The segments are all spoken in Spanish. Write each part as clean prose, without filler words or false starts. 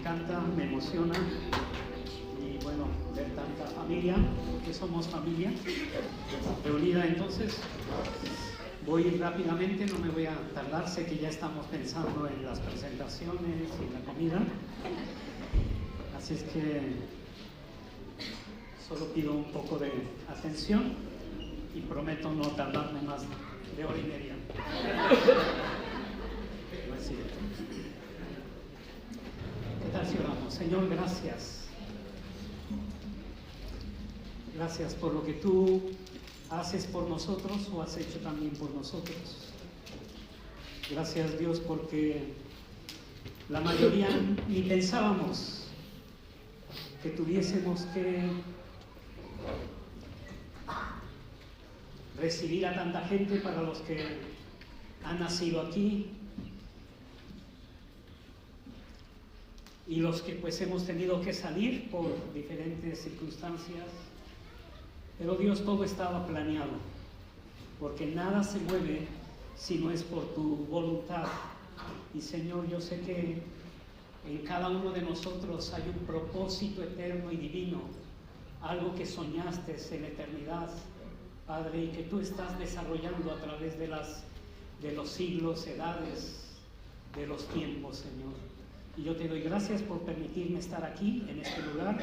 encanta, me emociona y bueno, ver tanta familia, porque somos familia reunida. Entonces voy rápidamente, no me voy a tardar, sé que ya estamos pensando en las presentaciones y la comida, así es que solo pido un poco de atención y prometo no tardarme más de hora y media. No es cierto. ¿Qué tal si oramos? Señor, gracias. Gracias por lo que tú haces por nosotros o has hecho también por nosotros. Gracias, Dios, porque la mayoría ni pensábamos que tuviésemos que recibir a tanta gente para los que han nacido aquí y los que pues hemos tenido que salir por diferentes circunstancias. Pero Dios, todo estaba planeado, porque nada se mueve si no es por tu voluntad. Y Señor, yo sé que en cada uno de nosotros hay un propósito eterno y divino, algo que soñaste en la eternidad, Padre, y que tú estás desarrollando a través de los siglos, edades, de los tiempos, Señor. Y yo te doy gracias por permitirme estar aquí, en este lugar,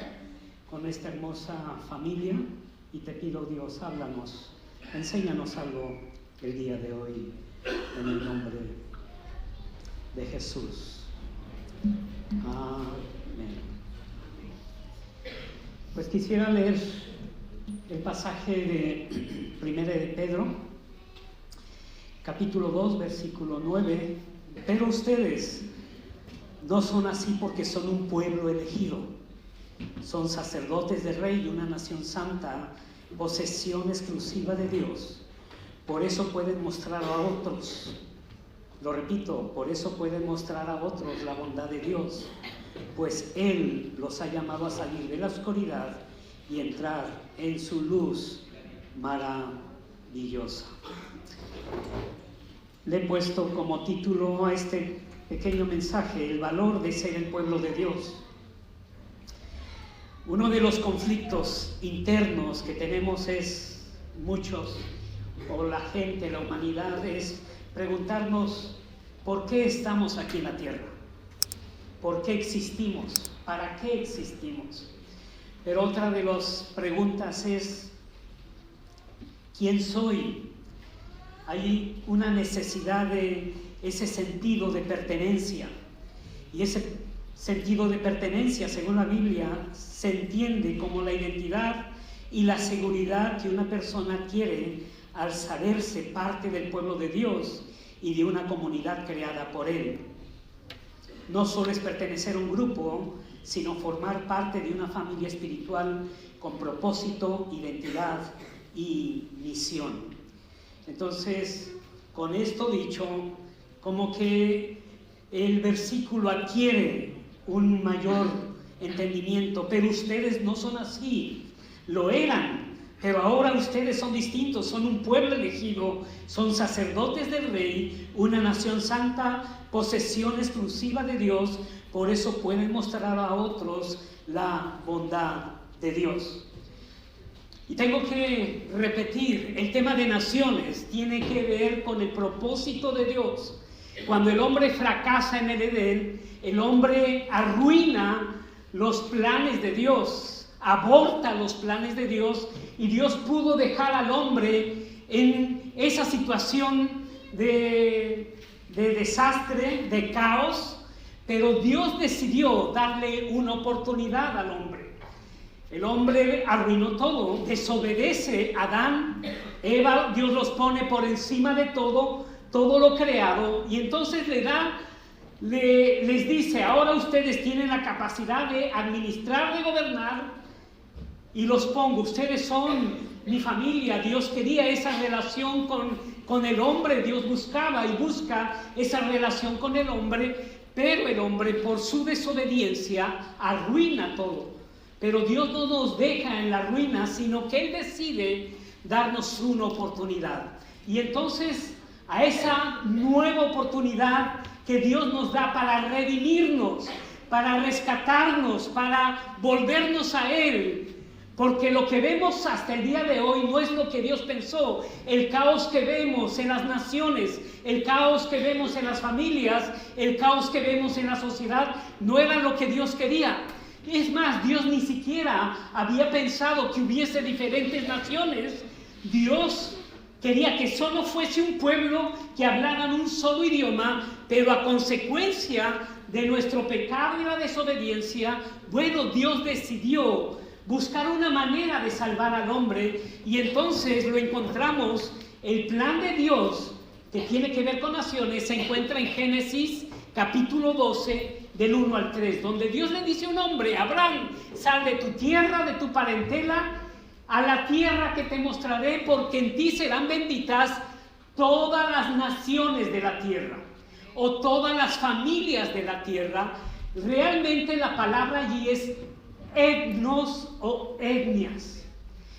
con esta hermosa familia. Y te pido, Dios, háblanos, enséñanos algo el día de hoy, en el nombre de Jesús. Amén. Pues quisiera leer el pasaje de 1 de Pedro, capítulo 2, versículo 9. Pero ustedes no son así porque son un pueblo elegido. Son sacerdotes del Rey y una nación santa, posesión exclusiva de Dios. Por eso pueden mostrar a otros, lo repito, por eso pueden mostrar a otros la bondad de Dios, pues Él los ha llamado a salir de la oscuridad y entrar en su luz maravillosa. Le he puesto como título a este pequeño mensaje: el valor de ser el pueblo de Dios. Uno de los conflictos internos que tenemos muchos, o la gente, la humanidad, es preguntarnos ¿por qué estamos aquí en la tierra? ¿Por qué existimos? ¿Para qué existimos? Pero otra de las preguntas es ¿quién soy? Hay una necesidad de ese sentido de pertenencia, y ese sentido de pertenencia, según la Biblia, se entiende como la identidad y la seguridad que una persona adquiere al saberse parte del pueblo de Dios y de una comunidad creada por Él. No solo es pertenecer a un grupo, sino formar parte de una familia espiritual con propósito, identidad y misión. Entonces, con esto dicho, como que el versículo adquiere un mayor entendimiento. Pero ustedes no son así, lo eran, pero ahora ustedes son distintos, son un pueblo elegido, son sacerdotes del Rey, una nación santa, posesión exclusiva de Dios. Por eso pueden mostrar a otros la bondad de Dios. Y tengo que repetir, el tema de naciones tiene que ver con el propósito de Dios. Cuando el hombre fracasa en el Edén, el hombre arruina los planes de Dios, aborta los planes de Dios, y Dios pudo dejar al hombre en esa situación de desastre, de caos, pero Dios decidió darle una oportunidad al hombre. El hombre arruinó todo, desobedece a Adán, Eva, Dios los pone por encima de todo lo creado, y entonces les dice: ahora ustedes tienen la capacidad de administrar, de gobernar, y los pongo, ustedes son mi familia. Dios quería esa relación con el hombre, Dios buscaba y busca esa relación con el hombre, pero el hombre, por su desobediencia, arruina todo. Pero Dios no nos deja en la ruina, sino que Él decide darnos una oportunidad. Y entonces, a esa nueva oportunidad que Dios nos da para redimirnos, para rescatarnos, para volvernos a Él. Porque lo que vemos hasta el día de hoy no es lo que Dios pensó. El caos que vemos en las naciones, el caos que vemos en las familias, el caos que vemos en la sociedad, no era lo que Dios quería. Es más, Dios ni siquiera había pensado que hubiese diferentes naciones. Dios quería que solo fuese un pueblo que hablaran un solo idioma, pero a consecuencia de nuestro pecado y la desobediencia, bueno, Dios decidió buscar una manera de salvar al hombre, y entonces lo encontramos. El plan de Dios que tiene que ver con naciones se encuentra en Génesis capítulo 12 del 1 al 3, donde Dios le dice a un hombre: Abraham, sal de tu tierra, de tu parentela, a la tierra que te mostraré, porque en ti serán benditas todas las naciones de la tierra, o todas las familias de la tierra. Realmente la palabra allí es etnos o etnias.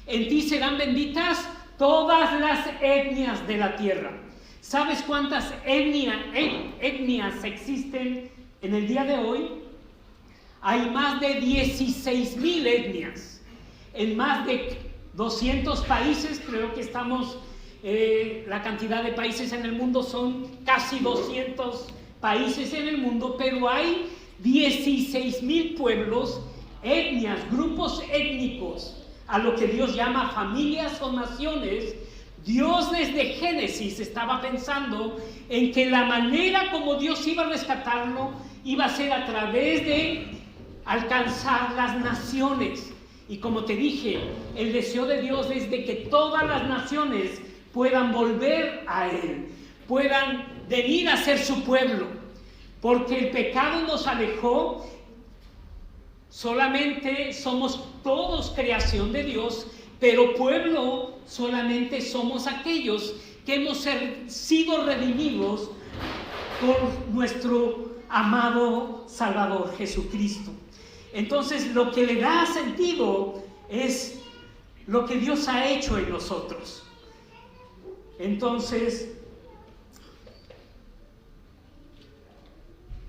En ti serán benditas todas las etnias de la tierra. ¿Sabes cuántas etnias existen en el día de hoy? Hay más de 16,000 etnias en más de 200 países. Creo que estamos, la cantidad de países en el mundo son casi 200 países en el mundo, pero hay 16,000 pueblos, etnias, grupos étnicos, a lo que Dios llama familias o naciones. Dios desde Génesis estaba pensando en que la manera como Dios iba a rescatarlo iba a ser a través de alcanzar las naciones. Y como te dije, el deseo de Dios es de que todas las naciones puedan volver a Él, puedan venir a ser su pueblo, porque el pecado nos alejó. Solamente somos todos creación de Dios, pero pueblo solamente somos aquellos que hemos sido redimidos por nuestro amado Salvador Jesucristo. Entonces, lo que le da sentido es lo que Dios ha hecho en nosotros. Entonces,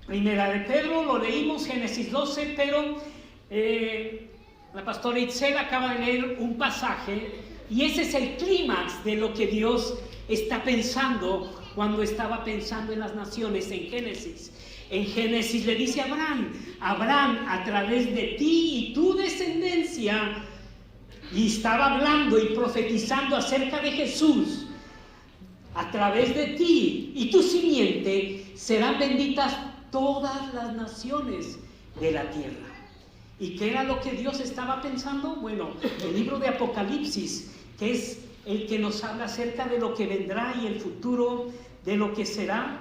Primera de Pedro, lo leímos, Génesis 12, pero la pastora Itzel acaba de leer un pasaje, y ese es el clímax de lo que Dios está pensando cuando estaba pensando en las naciones en Génesis. En Génesis le dice a Abraham: Abraham, a través de ti y tu descendencia, y estaba hablando y profetizando acerca de Jesús, a través de ti y tu simiente serán benditas todas las naciones de la tierra. ¿Y qué era lo que Dios estaba pensando? Bueno, el libro de Apocalipsis, que es el que nos habla acerca de lo que vendrá y el futuro de lo que será,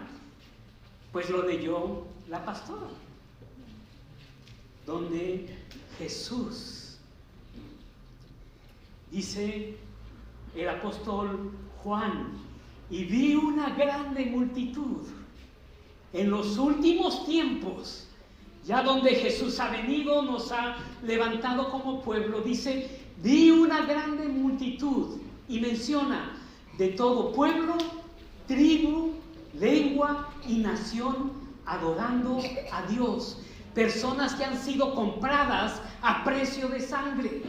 pues lo leyó la pastora, donde Jesús, dice el apóstol Juan, y vi una grande multitud en los últimos tiempos, ya donde Jesús ha venido, nos ha levantado como pueblo. Dice: vi una grande multitud, y menciona de todo pueblo, tribu, lengua y nación, adorando a Dios. Personas que han sido compradas a precio de sangre,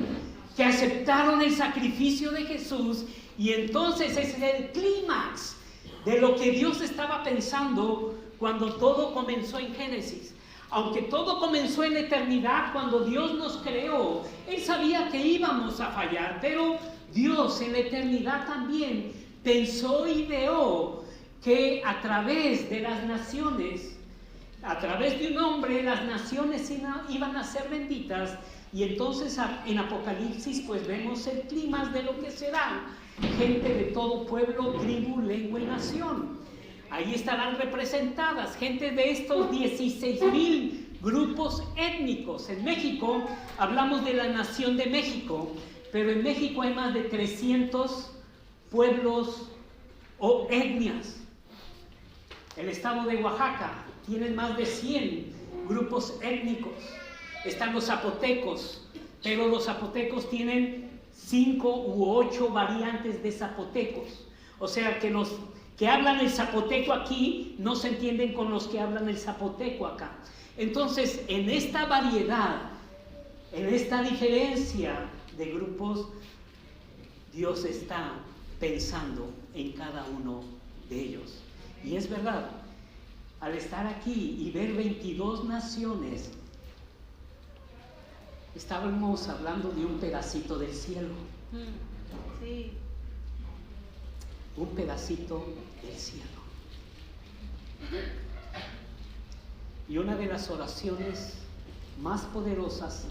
que aceptaron el sacrificio de Jesús. Y entonces ese es el clímax de lo que Dios estaba pensando cuando todo comenzó en Génesis. Aunque todo comenzó en la eternidad, cuando Dios nos creó, Él sabía que íbamos a fallar, pero Dios en la eternidad también pensó y ideó que a través de las naciones, a través de un hombre, las naciones iban a ser benditas. Y entonces en Apocalipsis pues vemos el clímax de lo que será: gente de todo pueblo, tribu, lengua y nación. Ahí estarán representadas gente de estos 16,000 grupos étnicos. En México hablamos de la nación de México, pero en México hay más de 300 pueblos o etnias. El estado de Oaxaca tiene más de 100 grupos étnicos. Están los zapotecos, pero los zapotecos tienen 5 u 8 variantes de zapotecos. O sea que los que hablan el zapoteco aquí no se entienden con los que hablan el zapoteco acá. Entonces, en esta variedad, en esta diferencia de grupos, Dios está pensando en cada uno de ellos. Y es verdad, al estar aquí y ver 22 naciones, estábamos hablando de un pedacito del cielo. Sí. Un pedacito del cielo. Y una de las oraciones más poderosas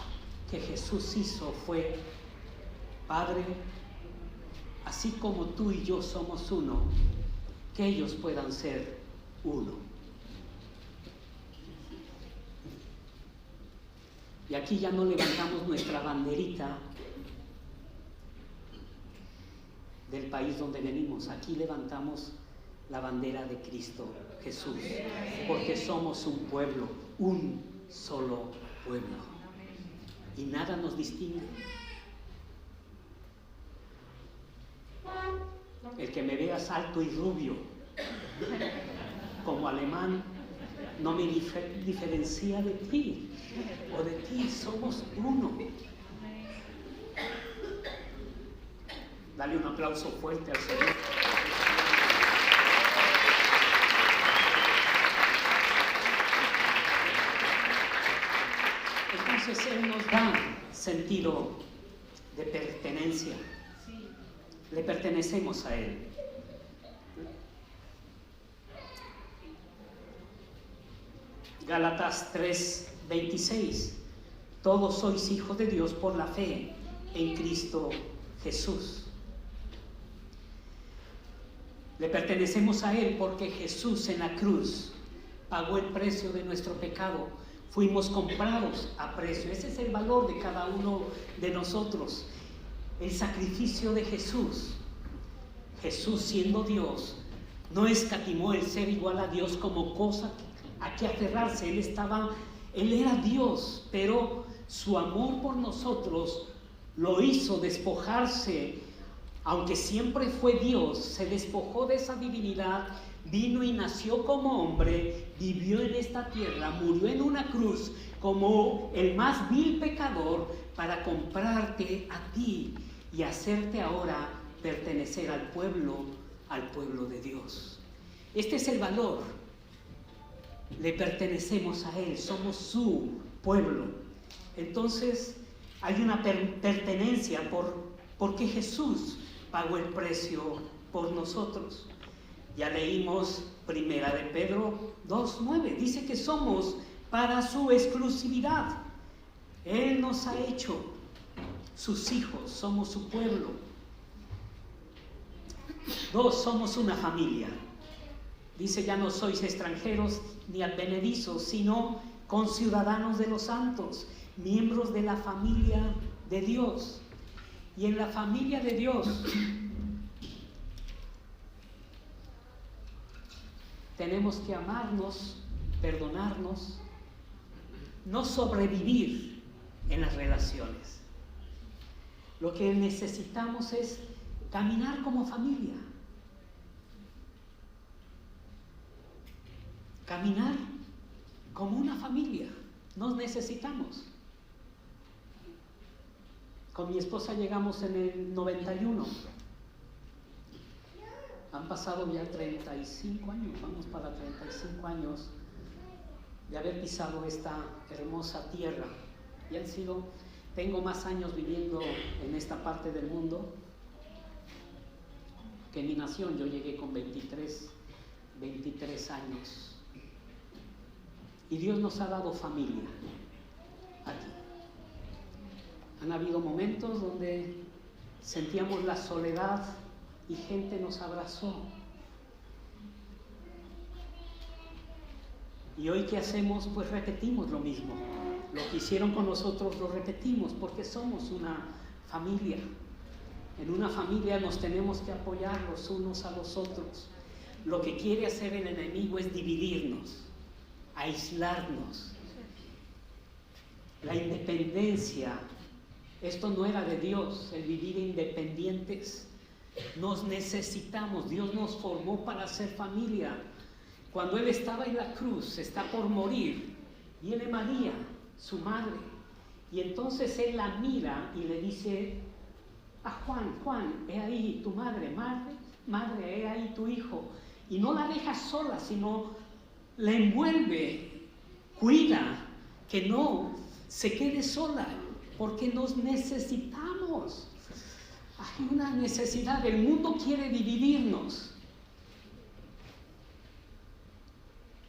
que Jesús hizo fue: Padre, así como tú y yo somos uno, que ellos puedan ser uno. Y aquí ya no levantamos nuestra banderita del país donde venimos, aquí levantamos la bandera de Cristo Jesús, porque somos un pueblo, un solo pueblo, y nada nos distingue. El que me veas alto y rubio como alemán no me diferencia de ti o de ti, somos uno. Dale un aplauso fuerte al Señor. Entonces Él nos da sentido de pertenencia. Le pertenecemos a Él. Gálatas 3:26. Todos sois hijos de Dios por la fe en Cristo Jesús. Le pertenecemos a Él porque Jesús en la cruz pagó el precio de nuestro pecado. Fuimos comprados a precio. Ese es el valor de cada uno de nosotros. El sacrificio de Jesús. Jesús, siendo Dios, no escatimó el ser igual a Dios como cosa a que aferrarse. Él era Dios, pero su amor por nosotros lo hizo despojarse. Aunque siempre fue Dios, se despojó de esa divinidad, vino y nació como hombre, vivió en esta tierra, murió en una cruz como el más vil pecador para comprarte a ti y hacerte ahora pertenecer al pueblo de Dios. Este es el valor. Le pertenecemos a Él, somos su pueblo. Entonces hay una pertenencia porque Jesús pagó el precio por nosotros. Ya leímos Primera de Pedro 2:9, dice que somos para su exclusividad. Él nos ha hecho sus hijos, somos su pueblo. 2, somos una familia. Dice, ya no sois extranjeros ni advenedizos, sino conciudadanos de los santos, miembros de la familia de Dios. Y en la familia de Dios tenemos que amarnos, perdonarnos, no sobrevivir en las relaciones. Lo que necesitamos es caminar como familia. Caminar como una familia. Nos necesitamos. Con mi esposa llegamos en el 91. Han pasado ya 35 años, vamos para 35 años de haber pisado esta hermosa tierra. Y tengo más años viviendo en esta parte del mundo que en mi nación. Yo llegué con 23 años. Y Dios nos ha dado familia aquí. Han habido momentos donde sentíamos la soledad y gente nos abrazó. Y hoy, ¿qué hacemos? Pues repetimos lo mismo. Lo que hicieron con nosotros lo repetimos porque somos una familia. En una familia nos tenemos que apoyar los unos a los otros. Lo que quiere hacer el enemigo es dividirnos, aislarnos. La independencia, esto no era de Dios, el vivir independientes. Nos necesitamos, Dios nos formó para ser familia. Cuando Él estaba en la cruz, está por morir, Viene María, su madre, y entonces él la mira y le dice a Juan: Juan, he ahí tu madre, madre, he ahí tu hijo. Y no la deja sola, sino la envuelve, cuida, que no se quede sola, porque nos necesitamos. Hay una necesidad, el mundo quiere dividirnos.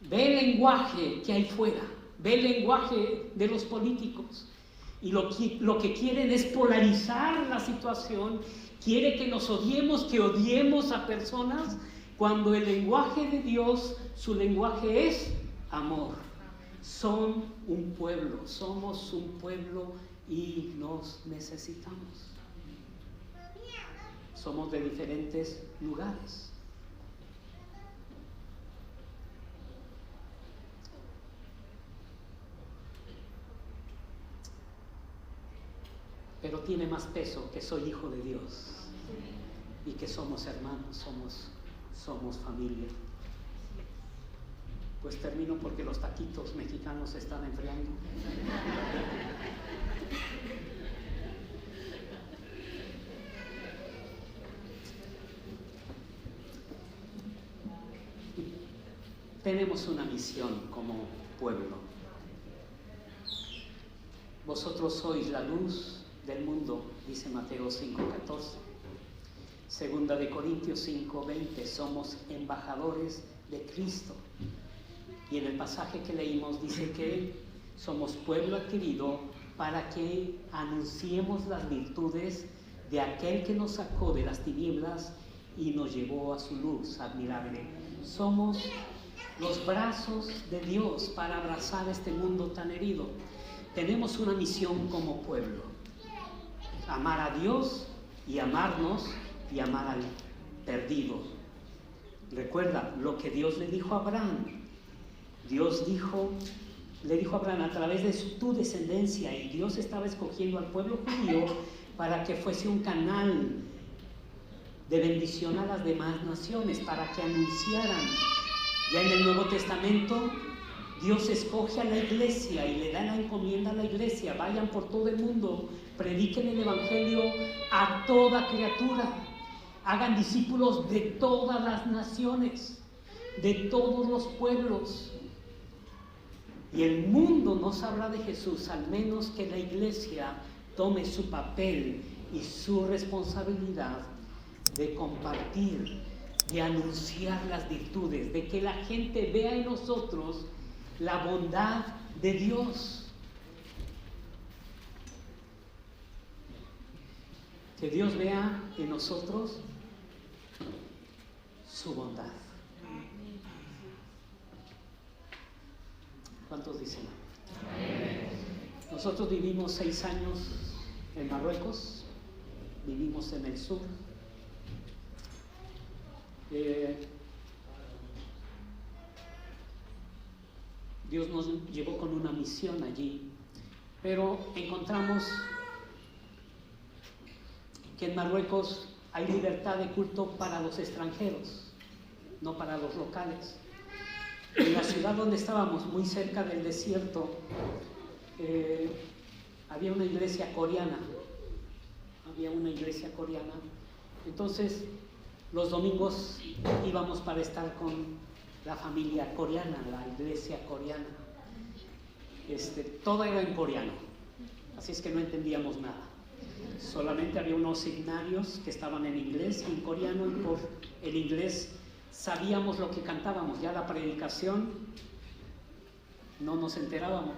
Ve el lenguaje que hay fuera, ve el lenguaje de los políticos, y lo que quieren es polarizar la situación. Quiere que nos odiemos, que odiemos a personas, cuando el lenguaje de Dios, su lenguaje es amor. Son un pueblo, somos un pueblo y nos necesitamos. Somos de diferentes lugares. Pero tiene más peso que soy hijo de Dios y que somos hermanos, somos familia. Pues termino porque los taquitos mexicanos se están enfriando. Tenemos una misión como pueblo. Vosotros sois la luz del mundo, dice Mateo 5:14. Segunda de Corintios 5:20, somos embajadores de Cristo. Y en el pasaje que leímos dice que somos pueblo adquirido para que anunciemos las virtudes de aquel que nos sacó de las tinieblas y nos llevó a su luz admirable. Somos los brazos de Dios para abrazar este mundo tan herido. Tenemos una misión como pueblo: amar a Dios y amarnos y amar al perdido. Recuerda lo que Dios le dijo a Abraham. Dios le dijo a Abraham: a través de tu descendencia, y Dios estaba escogiendo al pueblo judío para que fuese un canal de bendición a las demás naciones, para que anunciaran. Ya en el Nuevo Testamento, Dios escoge a la iglesia y le da la encomienda a la iglesia: vayan por todo el mundo, prediquen el evangelio a toda criatura, hagan discípulos de todas las naciones, de todos los pueblos. Y el mundo no sabrá de Jesús al menos que la iglesia tome su papel y su responsabilidad de compartir, de anunciar las virtudes, de que la gente vea en nosotros la bondad de Dios. Que Dios vea en nosotros su bondad. ¿Cuántos dicen? Nosotros vivimos 6 años en Marruecos, vivimos en el sur. Dios nos llevó con una misión allí, pero encontramos que en Marruecos hay libertad de culto para los extranjeros, no para los locales. En la ciudad donde estábamos, muy cerca del desierto, había una iglesia coreana. Entonces, los domingos íbamos para estar con la familia coreana, la iglesia coreana. Todo era en coreano, así es que no entendíamos nada. Solamente había unos signarios que estaban en inglés y en coreano, y por el inglés sabíamos lo que cantábamos. Ya la predicación no nos enterábamos.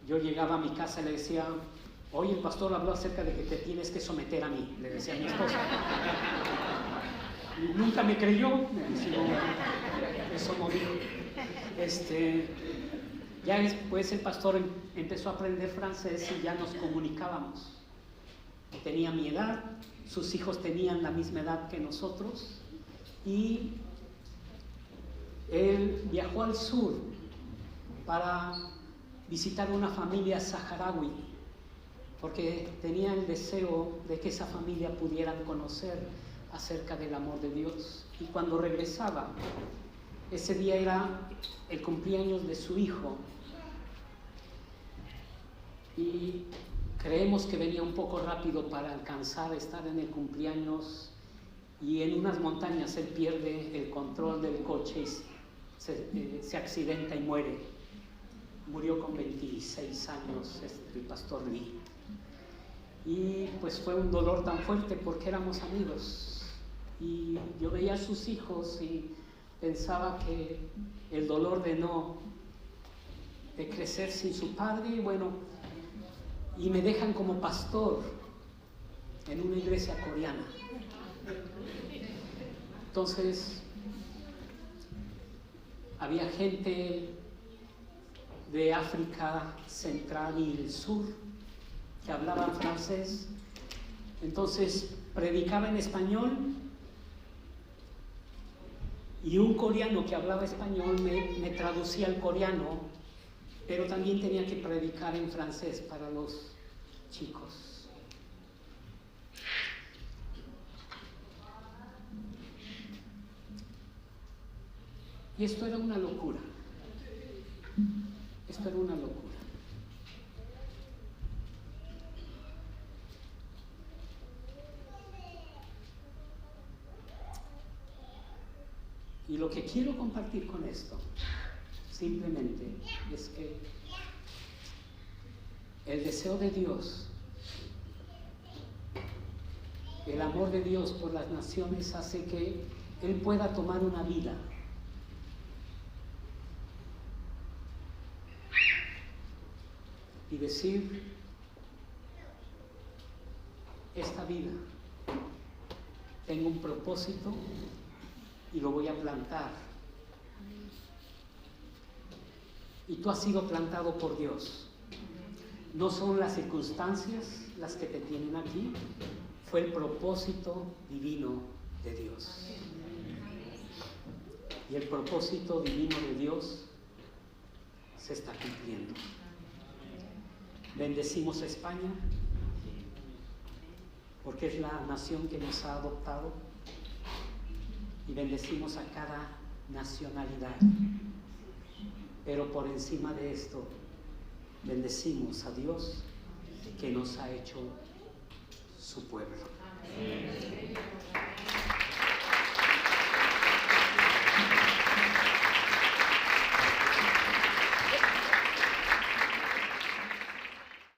Yo llegaba a mi casa y le decía: hoy el pastor habló acerca de que te tienes que someter a mí, le decía a mi esposa. Y nunca me creyó, eso no dijo. Ya después el pastor empezó a aprender francés y ya nos comunicábamos. Tenía mi edad, sus hijos tenían la misma edad que nosotros, y él viajó al sur para visitar una familia saharaui, porque tenía el deseo de que esa familia pudieran conocer acerca del amor de Dios. Y cuando regresaba, ese día era el cumpleaños de su hijo, y creemos que venía un poco rápido para alcanzar a estar en el cumpleaños, y en unas montañas él pierde el control del coche y se accidenta y muere. Murió con 26 años el pastor Lee. Y pues fue un dolor tan fuerte porque éramos amigos. Y yo veía a sus hijos y pensaba que el dolor de crecer sin su padre, y me dejan como pastor en una iglesia coreana. Entonces, había gente de África Central y el Sur que hablaban francés. Entonces, predicaba en español y un coreano que hablaba español me traducía al coreano, pero también tenía que predicar en francés para los chicos. Y esto era una locura. Esto era una locura. Y lo que quiero compartir con esto, simplemente, es que el deseo de Dios, el amor de Dios por las naciones hace que Él pueda tomar una vida y decir: esta vida tengo un propósito y lo voy a plantar. Y tú has sido plantado por Dios. No son las circunstancias las que te tienen aquí, fue el propósito divino de Dios. Y el propósito divino de Dios se está cumpliendo. Bendecimos a España porque es la nación que nos ha adoptado, y bendecimos a cada nacionalidad, pero por encima de esto bendecimos a Dios que nos ha hecho su pueblo.